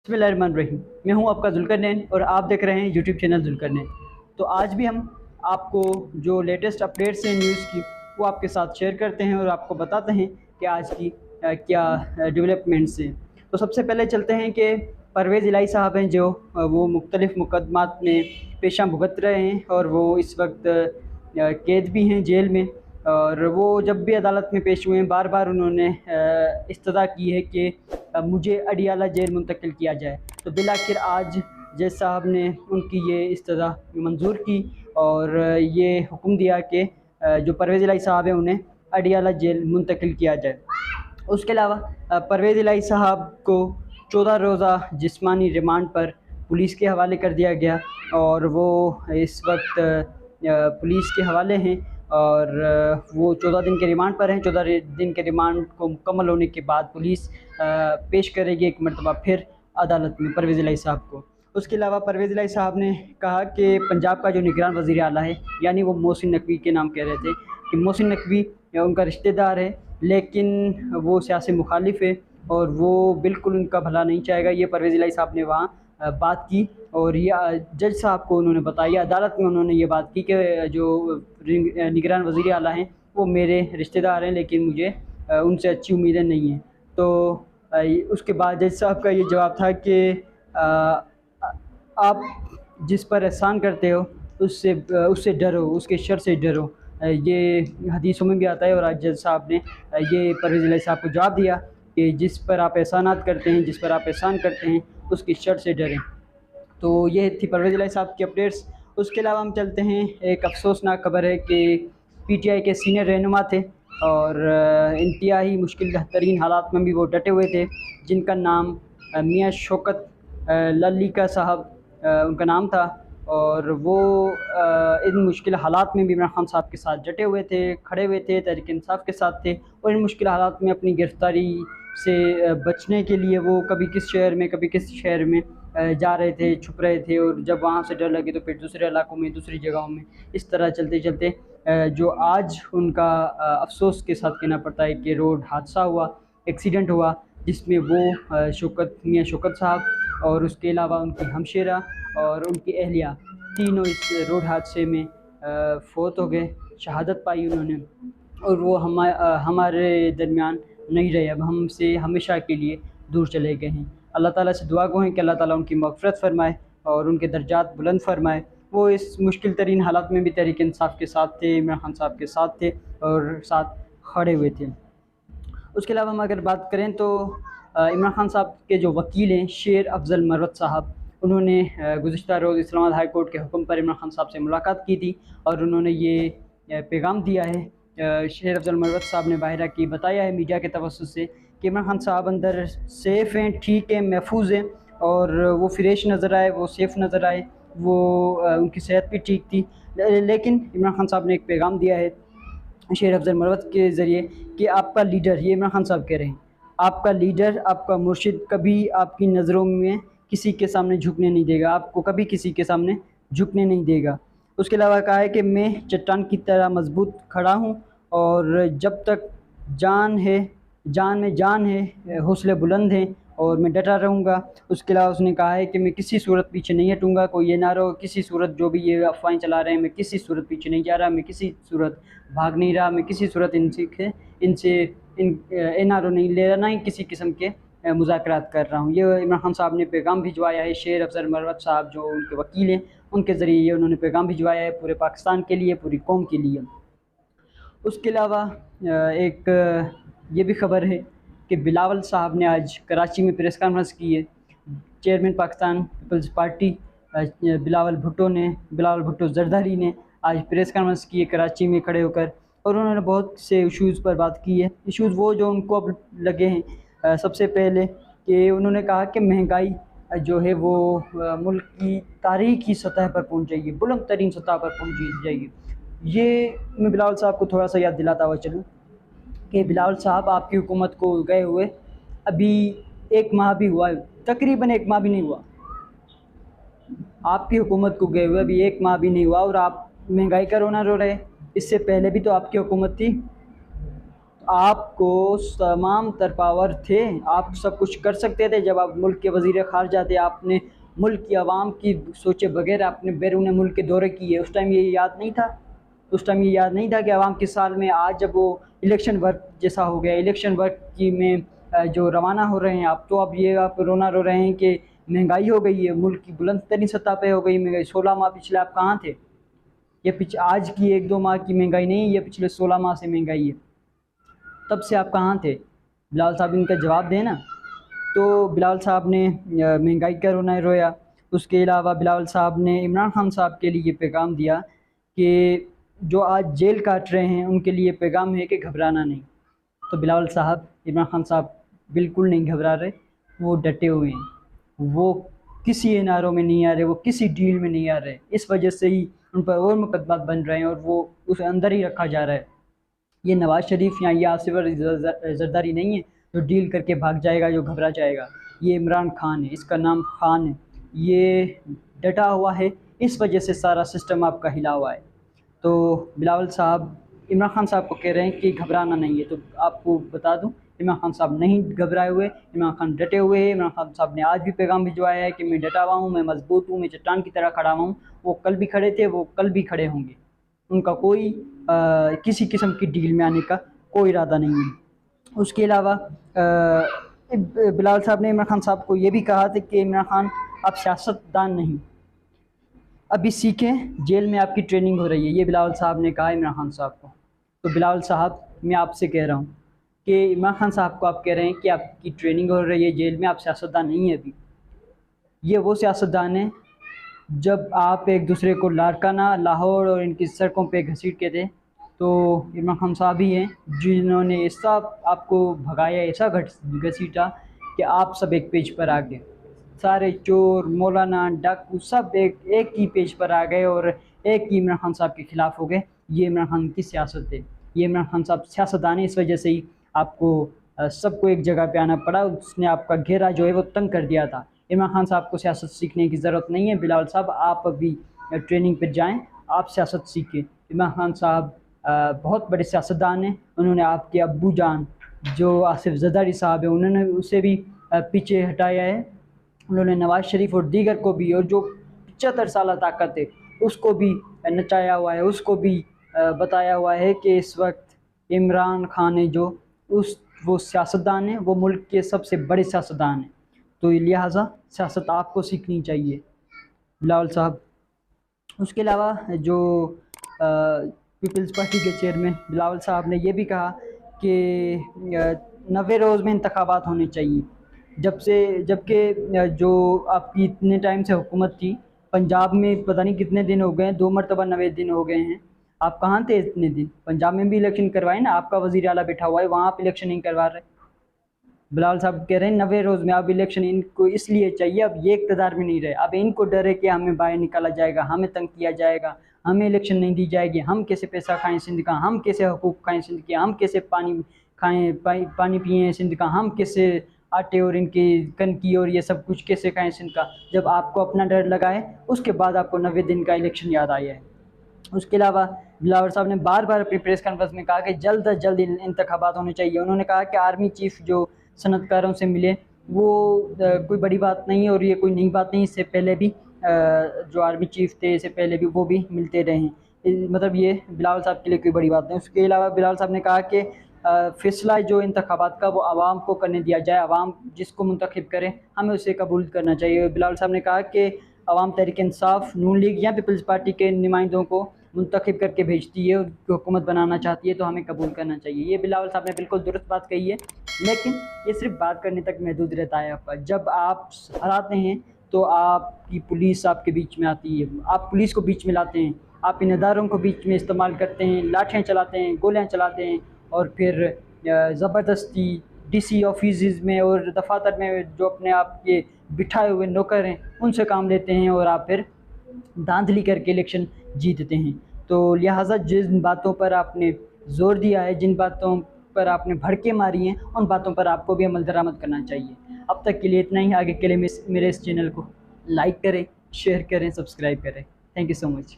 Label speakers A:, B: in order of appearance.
A: बिस्मिल्लाहिर्रहमानिर्रहीम। मैं हूं आपका ज़ुल्करनैन और आप देख रहे हैं यूट्यूब चैनल ज़ुल्करनैन। तो आज भी हम आपको जो लेटेस्ट अपडेट्स हैं न्यूज़ की वो आपके साथ शेयर करते हैं और आपको बताते हैं कि आज की क्या डेवलपमेंट्स हैं। तो सबसे पहले चलते हैं कि परवेज़ इलाही साहब हैं जो वो मुख्तलिफ़ मुकदमात में पेशा भुगत रहे हैं और वो इस वक्त कैद भी हैं जेल में। और वो जब भी अदालत में पेश हुए हैं बार बार उन्होंने इस्तदा की है कि मुझे अडियाला जेल मुंतकिल किया जाए। तो बिलाखिर आज जज साहब ने उनकी ये इस्तदा मंजूर की और ये हुक्म दिया कि जो परवेज़ इलाही साहब हैं उन्हें अडियाला जेल मुंतकिल किया जाए। उसके अलावा परवेज़ इलाही साहब को 14 रोज़ा जिस्मानी रिमांड पर पुलिस के हवाले कर दिया गया और वो इस वक्त पुलिस के हवाले हैं और वो 14 दिन के रिमांड पर हैं। 14 दिन के रिमांड को मुकम्मल होने के बाद पुलिस पेश करेगी एक मरतबा फिर अदालत में परवेज़ इलाही साहब को। उसके अलावा परवेज़ इलाही साहब ने कहा कि पंजाब का जो निगरान वज़ीर आला है यानी वो मोहसिन नकवी के नाम कह रहे थे कि मोहसिन नकवी उनका रिश्तेदार है, लेकिन वो सियासी मुखालिफ है और वो बिल्कुल उनका भला नहीं चाहेगा। ये परवेज़ इलाही साहब ने वहाँ बात की और ये जज साहब को उन्होंने बताया, अदालत में उन्होंने ये बात की कि जो निगरान वज़ीर आला हैं वो मेरे रिश्तेदार हैं, लेकिन मुझे उनसे अच्छी उम्मीदें नहीं हैं। तो उसके बाद जज साहब का ये जवाब था कि आप जिस पर एहसान करते हो उससे डरो, उसके शर से डरो। ये हदीसों में भी आता है और आज जज साहब ने ये परवेज़ इलाही साहब को जवाब दिया कि जिस पर आप एहसानात करते हैं, जिस पर आप एहसान करते हैं उसकी शर से डरें। तो ये थी परवेज़ इलाही साहब की अपडेट्स। उसके अलावा हम चलते हैं, एक अफसोसनाक खबर है कि पीटीआई के सीनियर रहनुमा थे और इंतहाई मुश्किल तरीन हालात में भी वो डटे हुए थे, जिनका नाम मियाँ शौकत लल्लिका साहब उनका नाम था और वो इन मुश्किल हालात में भी इमरान खान साहब के साथ डटे हुए थे, खड़े हुए थे, तहरीक इंसाफ के साथ थे और इन मुश्किल हालात में अपनी गिरफ़्तारी से बचने के लिए वो कभी किस शहर में कभी किस शहर में जा रहे थे, छुप रहे थे और जब वहाँ से डर लगे तो फिर दूसरे इलाकों में, दूसरी जगहों में, इस तरह चलते चलते जो आज उनका अफ़सोस के साथ कहना पड़ता है कि रोड हादसा हुआ, एक्सीडेंट हुआ, जिसमें वो मियाँ शौकत साहब और उसके अलावा उनकी हमशेरा और उनकी अहलिया तीनों इस रोड हादसे में फ़ौत हो गए, शहादत पाई उन्होंने और वो हमारे दरमियान नहीं रहे, अब हमसे हमेशा के लिए दूर चले गए हैं। अल्लाह ताला से दुआ गो हैं कि अल्लाह ताला उनकी मग़फ़िरत फ़रमाए और उनके दर्जात बुलंद फ़रमाए। वो इस मुश्किल तरीन हालात में भी तहरीक इंसाफ के साथ थे, इमरान खान साहब के साथ थे और साथ खड़े हुए थे। उसके अलावा हम अगर बात करें तो इमरान खान साहब के जो वकील हैं शेर अफ़ज़ल मरवत साहब, उन्होंने गुज़िश्ता रोज़ इस्लामाबाद हाई कोर्ट के हुक्म पर इमरान खान साहब से मुलाकात की थी और उन्होंने ये पैगाम दिया है। शेर अफ़ज़ल मरवत साहब ने बाहिरा की बताया है मीडिया के तवज्जुह से कि इमरान खान साहब अंदर सेफ़ हैं, ठीक हैं, महफूज हैं और वो फ्रेश नज़र आए, वो सेफ़ नज़र आए, वो उनकी सेहत भी ठीक थी। लेकिन इमरान खान साहब ने एक पैगाम दिया है शेर अफ़ज़ल मरवत के ज़रिए कि आपका लीडर, ये इमरान खान साहब कह रहे हैं, आपका लीडर, आपका मुर्शिद कभी आपकी नज़रों में किसी के सामने झुकने नहीं देगा, आपको कभी किसी के सामने झुकने नहीं देगा। उसके अलावा कहा है कि मैं चट्टान की तरह मज़बूत खड़ा हूँ और जब तक जान है, जान में जान है, हौसले बुलंद हैं और मैं डटा रहूँगा। उसके अलावा उसने कहा है कि मैं किसी सूरत पीछे नहीं हटूँगा, कोई ये ना रहो किसी सूरत जो भी ये अफ़वाहें चला रहे हैं, मैं किसी सूरत पीछे नहीं जा रहा, मैं किसी सूरत भाग नहीं रहा, मैं किसी सूरत इनसे एनआरओ नहीं ले रहा, ना ही किसी किस्म के मुज़ाकरात कर रहा हूँ। ये इमरान खान साहब ने पैगाम भिजवाया है, शेर अफ़ज़ल मरवत साहब जो उनके वकील हैं उनके ज़रिए ये उन्होंने पैगाम भिजवाया है पूरे पाकिस्तान के लिए, पूरी कौम के लिए। उसके अलावा एक ये भी ख़बर है कि बिलावल साहब ने आज कराची में प्रेस कॉन्फ्रेंस की है। Chairman Pakistan peoples party Bilawal Bhutto Zardari ने आज प्रेस कॉन्फ्रेंस की है कराची में खड़े होकर और उन्होंने बहुत से इशूज़ पर बात की है। इशूज़ वो जो उनको अब लगे हैं, सबसे पहले कि उन्होंने कहा कि महंगाई जो है वो मुल्क की तारीख़ी सतह पर पहुँच जाएगी, बुलंद तरीन सतह पर पहुँच जाएगी। ये मैं बिलावल साहब को थोड़ा सा याद दिलाता हुआ चलूँ कि बिलावल साहब आपकी हुकूमत को गए हुए अभी 1 माह भी हुआ है, तकरीबन 1 माह भी नहीं हुआ, आपकी हुकूमत को गए हुए अभी 1 माह भी नहीं हुआ और आप महंगाई का रोना रो रहे। इससे पहले भी तो आपकी हुकूमत थी, तो आपको तमाम तर पावर थे, आप सब कुछ कर सकते थे। जब आप मुल्क के वज़ीर ख़ारजा थे, आपने मुल्क की आवाम की सोचे बगैर आपने बैरून मुल्क के दौरे किए। उस टाइम ये याद नहीं था? उस टाइम ये याद नहीं था कि आवाम के साल में आज जब वो इलेक्शन वर्क जैसा हो गया, इलेक्शन वर्क की में जो रवाना हो रहे हैं आप, तो अब ये आप रोना रो रहे हैं कि महंगाई हो गई है, मुल्क की बुलंद तरीन सतह पे हो गई महंगाई। 16 माह पिछले आप कहाँ थे? ये आज की 1-2 माह की महंगाई नहीं है, ये पिछले 16 माह से महंगाई है। तब से आप कहाँ थे? बिलावल साहब इनका जवाब दें ना। तो बिलावल साहब ने महंगाई का रोना रोया। उसके अलावा बिलावल साहब ने इमरान खान साहब के लिए पैगाम दिया कि जो आज जेल काट रहे हैं उनके लिए पैगाम है कि घबराना नहीं। तो बिलावल साहब, इमरान खान साहब बिल्कुल नहीं घबरा रहे, वो डटे हुए हैं, वो किसी इनारों में नहीं आ रहे, वो किसी डील में नहीं आ रहे। इस वजह से ही उन पर और मुकदमात बन रहे हैं और वो उसे अंदर ही रखा जा रहा है। ये नवाज़ शरीफ या ये आसिफ जरदारी नहीं है जो डील करके भाग जाएगा, जो घबरा जाएगा। ये इमरान खान है, इसका नाम खान है, ये डटा हुआ है, इस वजह से सारा सिस्टम आपका हिला हुआ है। तो बिलावल साहब इमरान खान साहब को कह रहे हैं कि घबराना नहीं है। तो आपको बता दूं, इमरान खान साहब नहीं घबराए हुए, इमरान खान डटे हुए हैं। इमरान खान साहब ने आज भी पैगाम भिजवाया है कि मैं डटा हुआ हूँ, मैं मजबूत हूँ, मैं चट्टान की तरह खड़ा हुआ हूँ। वो कल भी खड़े थे, वो कल भी खड़े होंगे। उनका कोई किसी किस्म की डील में आने का कोई इरादा नहीं है। उसके अलावा बिलावल साहब ने इमरान खान साहब को ये भी कहा था कि इमरान खान आप सियासतदान नहीं, अभी सीखें, जेल में आपकी ट्रेनिंग हो रही है। ये बिलावल साहब ने कहा इमरान खान साहब को। तो बिलावल साहब, मैं आपसे कह रहा हूँ कि इमरान खान साहब को आप कह रहे हैं कि आपकी ट्रेनिंग हो रही है जेल में, आप सियासतदान नहीं है अभी। ये वो सियासतदान है जब आप एक दूसरे को लारकाना, लाहौर और इनकी सड़कों पे घसीट के थे, तो इमरान खान साहब ही हैं जिन्होंने ऐसा आपको भगाया, ऐसा घसीटा कि आप सब एक पेज पर आ गए। सारे चोर, मौलाना, डाकू सब एक ही पेज पर आ गए और एक ही इमरान खान साहब के ख़िलाफ़ हो गए। ये इमरान खान की सियासत है। ये इमरान खान साहब सियासतदान है, इस वजह से ही आपको सबको एक जगह पे आना पड़ा। उसने आपका घेरा जो है वो तंग कर दिया था। इमरान खान साहब को सियासत सीखने की ज़रूरत नहीं है। बिलावल साहब, आप अभी ट्रेनिंग पर जाएँ, आप सियासत सीखें। इमरान खान साहब बहुत बड़े सियासतदान हैं। उन्होंने आपके अब्बू जान जो आसिफ जरदारी साहब हैं, उन्होंने उसे भी पीछे हटाया है। उन्होंने नवाज़ शरीफ और दीगर को भी, और जो 75 साल ताकत है उसको भी नचाया हुआ है, उसको भी बताया हुआ है कि इस वक्त इमरान खान है जो वो सियासतदान है, वो मुल्क के सबसे बड़े सियासतदान हैं। तो लिहाजा सियासत आपको सीखनी चाहिए बिलावल साहब। उसके अलावा जो पीपल्स पार्टी के चेयरमैन बिलावल साहब ने ये भी कहा कि 90 रोज़ में इंतखाबात होने चाहिए। जबकि जो आपकी इतने टाइम से हुकूमत थी, पंजाब में पता नहीं कितने दिन हो गए हैं, 2 मरतबा 90 दिन हो गए हैं। आप कहाँ थे इतने दिन? पंजाब में भी इलेक्शन करवाए ना, आपका वज़ीर आला बैठा हुआ है, वहाँ आप इलेक्शन नहीं करवा रहे। बिलावल साहब कह रहे हैं 90 रोज़ में अब इलेक्शन इनको इसलिए चाहिए, अब ये इक़्तिदार में नहीं रहे, अब इनको डर है कि हमें बाहर निकाला जाएगा, हमें तंग किया जाएगा, हमें इलेक्शन नहीं दी जाएगी, हम कैसे पैसा खाएं सिंध का, हम कैसे हकूक़ खाएं सिंध के, हम कैसे पानी खाएं, पानी पिएँ सिंध का, हम कैसे आटे और इनके कनकी और ये सब कुछ कैसे खाएं सिंध का। जब आपको अपना डर लगा है, उसके बाद आपको 90 दिन का इलेक्शन याद आया है। उसके अलावा बिलावल साहब ने बार बार अपनी प्रेस कॉन्फ्रेंस में कहा कि जल्द अज जल्द इंतखाबात होने चाहिए। उन्होंने कहा कि आर्मी चीफ जो सनतकारों से मिले वो कोई बड़ी बात नहीं है और ये कोई नई बात नहीं। इससे पहले भी जो आर्मी चीफ थे, इससे पहले भी वो भी मिलते रहे हैं, मतलब ये बिलावल साहब के लिए कोई बड़ी बात नहीं। उसके अलावा बिलावल साहब ने कहा कि फ़ैसला जो इंतखाबात का वो आवाम को करने दिया जाए, आवाम जिसको मुंतखब करे हमें उसे कबूल करना चाहिए। बिलावल साहब ने कहा कि अवाम तहरीक इंसाफ, नून लीग या पीपल्स पार्टी के नुमाइंदों को मुंतखब करके भेजती है, उनकी हुकूमत बनाना चाहती है, तो हमें कबूल करना चाहिए। ये बिलावल साहब ने बिल्कुल दुरुस्त बात कही है, लेकिन ये सिर्फ बात करने तक महदूद रहता है आपका। जब आप हराते हैं तो आपकी पुलिस आपके बीच में आती है, आप पुलिस को बीच में लाते हैं, आप इन इदारों को बीच में इस्तेमाल करते हैं, लाठियाँ चलाते हैं, गोलियाँ चलाते हैं और फिर ज़बरदस्ती डीसी ऑफिस में और दफातर में जो अपने आप के बिठाए हुए नौकर हैं उनसे काम लेते हैं और आप फिर धांधली करके इलेक्शन जीतते हैं। तो लिहाजा जिन बातों पर आपने ज़ोर दिया है, जिन बातों पर आपने भड़के मारी हैं, उन बातों पर आपको भी अमल दरामद करना चाहिए। अब तक के लिए इतना ही। आगे के लिए मेरे इस चैनल को लाइक करें, शेयर करें, सब्सक्राइब करें। Thank you so much.